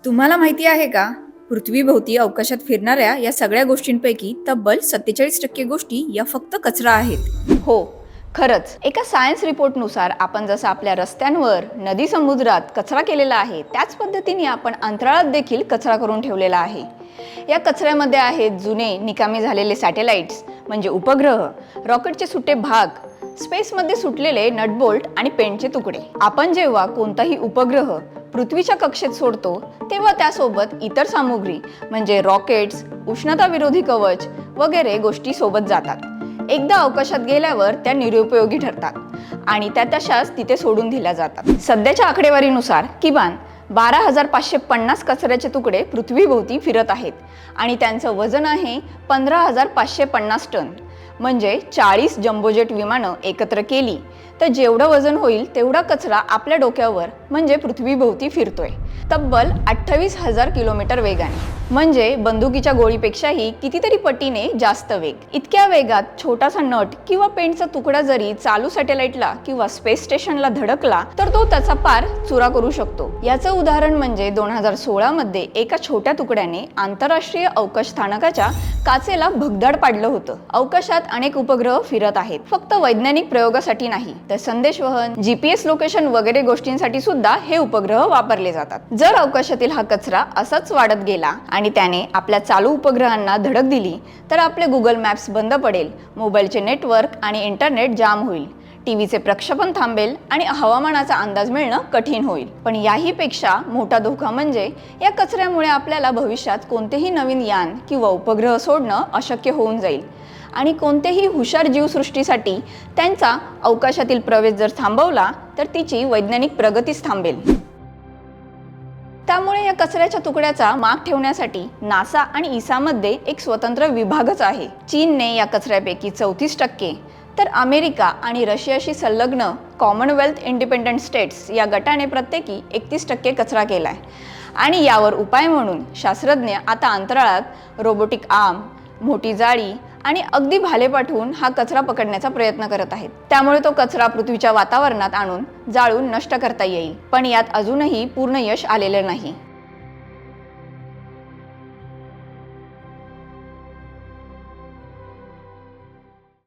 तुम्हाला माहिती आहे का? पृथ्वीभोवती अवकाशात फिरणाऱ्या या सगळ्या गोष्टींपैकी तब्बल 47% गोष्टी या फक्त कचरा आहेत. हो, खरंच. एका सायन्स रिपोर्टनुसार आपण जसं आपल्या रस्त्यांवर, नदी समुद्रात कचरा केलेला आहे, त्याच पद्धतीने आपण अंतराळात देखील कचरा करून ठेवलेला आहे. या कचऱ्यामध्ये आहेत जुने निकामी झालेले सॅटेलाइट्स म्हणजे उपग्रह, रॉकेटचे सुटे भाग, स्पेसमध्ये सुटलेले नटबोल्ट आणि पेंटचे तुकडे. आपण जेव्हा कोणताही उपग्रह पृथ्वीच्या कक्षेत सोडतो तेव्हा त्यासोबत इतर सामुग्री म्हणजे रॉकेट्स, उष्णताविरोधी कवच वगैरे गोष्टी सोबत जातात. एकदा अवकाशात गेल्यावर त्या निरुपयोगी ठरतात आणि त्या तशाच तिथे सोडून दिल्या जातात. सध्याच्या आकडेवारीनुसार किमान 12,550 कचऱ्याचे तुकडे पृथ्वीभोवती फिरत आहेत आणि त्यांचं वजन आहे 15,550 टन. म्हणजे 40 जम्बोजेट विमानं एकत्र केली तर जेवढं वजन होईल तेवढा कचरा आपल्या डोक्यावर म्हणजे पृथ्वीभोवती फिरतोय, तब्बल 28,000 किलोमीटर वेगाने. म्हणजे बंदुकीच्या गोळीपेक्षाही कितीतरी पटीने जास्त वेग. इतक्या वेगात छोटासा नट किंवा पेंटचा तुकडा जरी चालू सॅटेलाइटला किंवा स्पेस स्टेशनला धडकला तर तो त्याचा पार चुरा करू शकतो. याचं उदाहरण म्हणजे 2016 मध्ये एका छोट्या तुकड्याने आंतरराष्ट्रीय अवकाश स्थानकाच्या काचेला भगदाड पाडलं होतं. अवकाशात अनेक उपग्रह फिरत आहेत, फक्त वैज्ञानिक प्रयोगासाठी नाही तर संदेशवहन, GPS लोकेशन वगैरे गोष्टींसाठी सुद्धा हे उपग्रह वापरले जातात. जर अवकाशातील हा कचरा असाच वाढत गेला आणि त्याने आपल्या चालू उपग्रहांना धडक दिली तर आपले गुगल मॅप्स बंद पडेल, मोबाईलचे नेटवर्क आणि इंटरनेट जाम होईल, टीव्हीचे प्रक्षेपण थांबेल आणि हवामानाचा अंदाज मिळणं कठीण होईल. पण याहीपेक्षा मोठा धोका म्हणजे या कचऱ्यामुळे आपल्याला भविष्यात कोणतेही नवीन यान किंवा उपग्रह सोडणं अशक्य होऊन जाईल आणि कोणत्याही हुशार जीवसृष्टीसाठी त्यांचा अवकाशातील प्रवेश जर थांबवला तर तिची वैज्ञानिक प्रगतीच थांबेल. त्यामुळे या कचऱ्याच्या तुकड्याचा माग ठेवण्यासाठी नासा आणि इसामध्ये एक स्वतंत्र विभागच आहे. चीनने या कचऱ्यापैकी 34%, तर अमेरिका आणि रशियाशी संलग्न कॉमनवेल्थ इंडिपेंडंट स्टेट्स या गटाने प्रत्येकी 31% कचरा केलाय. आणि यावर उपाय म्हणून शास्त्रज्ञ आता अंतराळात रोबोटिक आर्म, मोठी जाळी आणि अगदी भाले पाठवून हा कचरा पकडण्याचा प्रयत्न करत आहेत. त्यामुळे तो कचरा पृथ्वीच्या वातावरणात आणून जाळून नष्ट करता येईल. पण यात अजूनही पूर्ण यश आलेलं नाही.